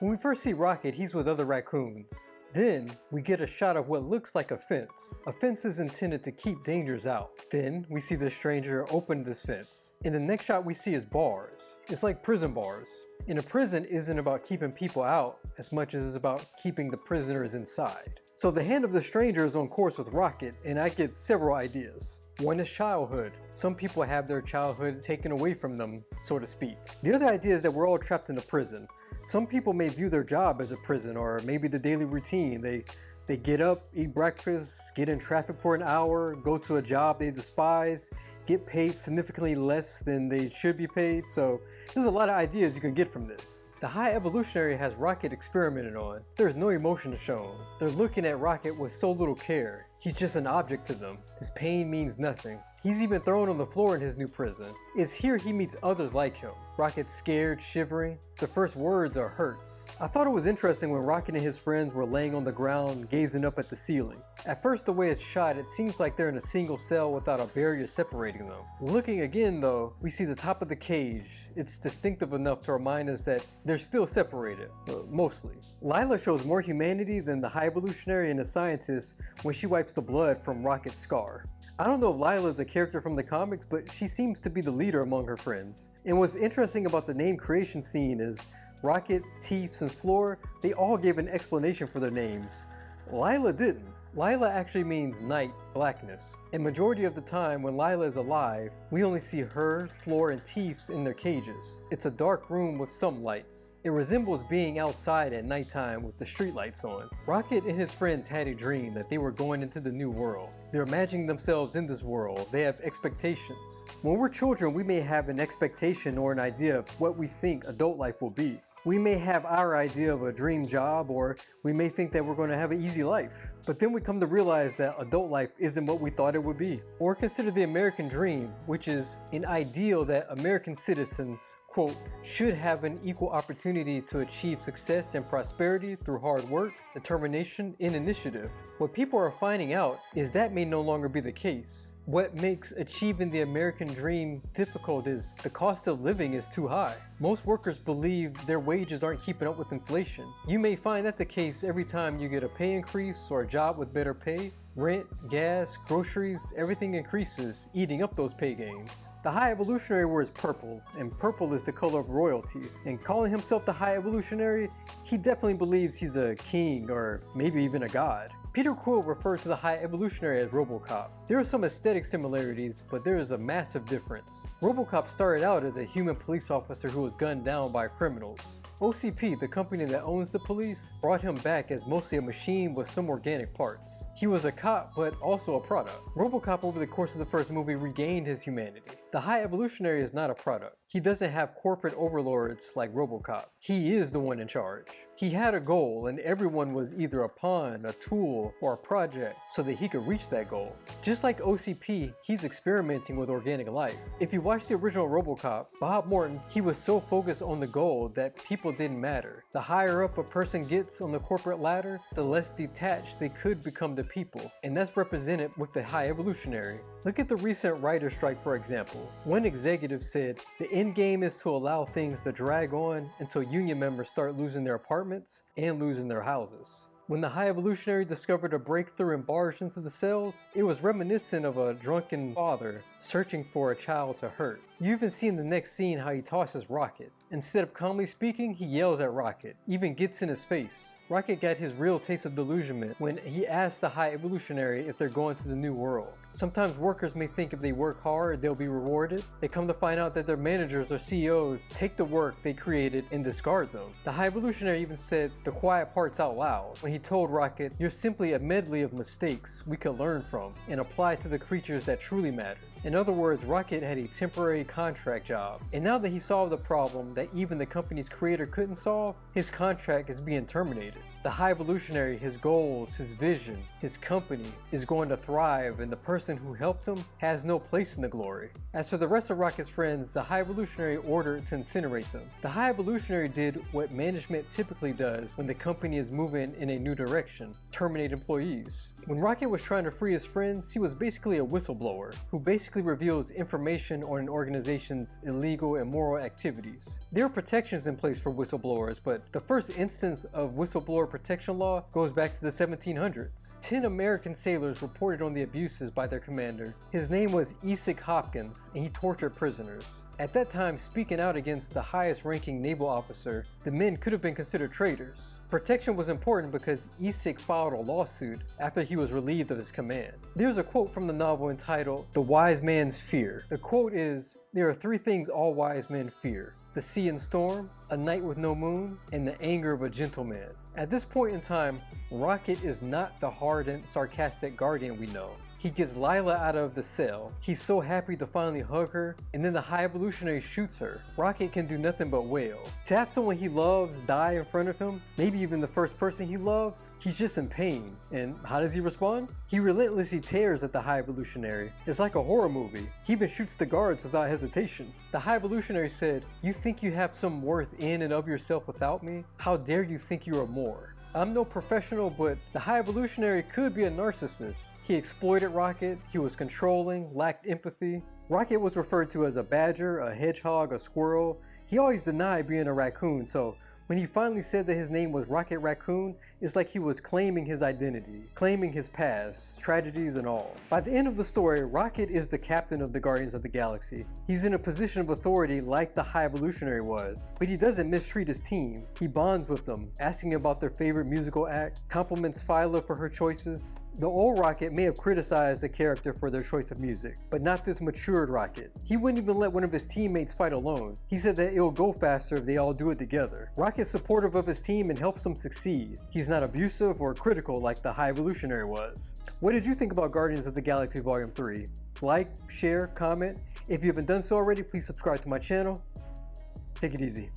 When we first see Rocket, he's with other raccoons. Then, we get a shot of what looks like a fence. A fence is intended to keep dangers out. Then, we see the stranger open this fence. In the next shot we see is bars. It's like prison bars. And a prison isn't about keeping people out as much as it's about keeping the prisoners inside. So the hand of the stranger is on course with Rocket, and I get several ideas. One is childhood. Some people have their childhood taken away from them, so to speak. The other idea is that we're all trapped in a prison. Some people may view their job as a prison, or maybe the daily routine. They get up, eat breakfast, get in traffic for an hour, go to a job they despise, get paid significantly less than they should be paid. So there's a lot of ideas you can get from this. The High Evolutionary has Rocket experimented on. There's no emotion shown. They're looking at Rocket with so little care. He's just an object to them. His pain means nothing. He's even thrown on the floor in his new prison. It's here he meets others like him. Rocket's scared, shivering. The first words are hurts. I thought it was interesting when Rocket and his friends were laying on the ground gazing up at the ceiling. At first, the way it's shot, it seems like they're in a single cell without a barrier separating them. Looking again though, we see the top of the cage. It's distinctive enough to remind us that they're still separated, mostly. Layla shows more humanity than the High Evolutionary and the scientist when she wipes the blood from Rocket's scar. I don't know if Layla is a character from the comics, but she seems to be the leader among her friends. And what's interesting about the name creation scene is Rocket, Teefs, and Floor, they all gave an explanation for their names. Layla didn't. Layla actually means night, blackness. And majority of the time when Layla is alive, we only see her, Floor, and Teefs in their cages. It's a dark room with some lights. It resembles being outside at nighttime with the street lights on. Rocket and his friends had a dream that they were going into the new world. They're imagining themselves in this world. They have expectations. When we're children, we may have an expectation or an idea of what we think adult life will be. We may have our idea of a dream job, or we may think that we're going to have an easy life. But then we come to realize that adult life isn't what we thought it would be. Or consider the American dream, which is an ideal that American citizens, quote, should have an equal opportunity to achieve success and prosperity through hard work, determination, and initiative. What people are finding out is that may no longer be the case. What makes achieving the American dream difficult is the cost of living is too high. Most workers believe their wages aren't keeping up with inflation. You may find that the case every time you get a pay increase or a job with better pay. Rent, gas, groceries, everything increases, eating up those pay gains. The High Evolutionary wears purple, and purple is the color of royalty. And calling himself the High Evolutionary, he definitely believes he's a king or maybe even a god. Peter Quill referred to the High Evolutionary as Robocop. There are some aesthetic similarities, but there is a massive difference. Robocop started out as a human police officer who was gunned down by criminals. OCP, the company that owns the police, brought him back as mostly a machine with some organic parts. He was a cop, but also a product. Robocop over the course of the first movie regained his humanity. The High Evolutionary is not a product. He doesn't have corporate overlords like Robocop. He is the one in charge. He had a goal, and everyone was either a pawn, a tool, or a project so that he could reach that goal. Just like OCP, he's experimenting with organic life. If you watch the original Robocop, Bob Morton, he was so focused on the goal that people didn't matter. The higher up a person gets on the corporate ladder, the less detached they could become to people. And that's represented with the High Evolutionary. Look at the recent writer's strike, for example. One executive said, the end game is to allow things to drag on until union members start losing their apartments and losing their houses. When the High Evolutionary discovered a breakthrough and barged into the cells, it was reminiscent of a drunken father searching for a child to hurt. You even see in the next scene how he tosses Rocket. Instead of calmly speaking, he yells at Rocket, even gets in his face. Rocket got his real taste of delusionment when he asked the High Evolutionary if they're going to the new world. Sometimes workers may think if they work hard, they'll be rewarded. They come to find out that their managers or CEOs take the work they created and discard them. The High Evolutionary even said the quiet parts out loud when he told Rocket, you're simply a medley of mistakes we could learn from and apply to the creatures that truly matter. In other words, Rocket had a temporary contract job, and now that he solved a problem that even the company's creator couldn't solve, his contract is being terminated. The High Evolutionary, his goals, his vision, his company is going to thrive, and the person who helped him has no place in the glory. As for the rest of Rocket's friends, the High Evolutionary ordered to incinerate them. The High Evolutionary did what management typically does when the company is moving in a new direction: terminate employees. When Rocket was trying to free his friends, he was basically a whistleblower who basically reveals information on an organization's illegal and immoral activities. There are protections in place for whistleblowers, but the first instance of whistleblower protection law goes back to the 1700s. 10 American sailors reported on the abuses by their commander. His name was Esek Hopkins, and he tortured prisoners. At that time, speaking out against the highest ranking naval officer, the men could have been considered traitors. Protection was important because Esek filed a lawsuit after he was relieved of his command. There's a quote from the novel entitled "The Wise Man's Fear." The quote is, "There are three things all wise men fear: the sea and storm, a night with no moon, and the anger of a gentleman." At this point in time, Rocket is not the hardened, sarcastic guardian we know. He gets Layla out of the cell. He's so happy to finally hug her, and then the High Evolutionary shoots her. Rocket can do nothing but wail. To have someone he loves die in front of him, maybe even the first person he loves, he's just in pain. And how does he respond? He relentlessly tears at the High Evolutionary. It's like a horror movie. He even shoots the guards without hesitation. The High Evolutionary said, "You think you have some worth in and of yourself without me? How dare you think you are more?" I'm no professional, but the High Evolutionary could be a narcissist. He exploited Rocket, he was controlling, lacked empathy. Rocket was referred to as a badger, a hedgehog, a squirrel. He always denied being a raccoon, so when he finally said that his name was Rocket Raccoon, it's like he was claiming his identity, claiming his past, tragedies and all. By the end of the story, Rocket is the captain of the Guardians of the Galaxy. He's in a position of authority like the High Evolutionary was, but he doesn't mistreat his team. He bonds with them, asking about their favorite musical act, compliments Phyla for her choices. The old Rocket may have criticized the character for their choice of music, but not this matured Rocket. He wouldn't even let one of his teammates fight alone. He said that it'll go faster if they all do it together. Rocket's supportive of his team and helps them succeed. He's not abusive or critical like the High Evolutionary was. What did you think about Guardians of the Galaxy Volume 3? Like, share, comment. If you haven't done so already, please subscribe to my channel. Take it easy.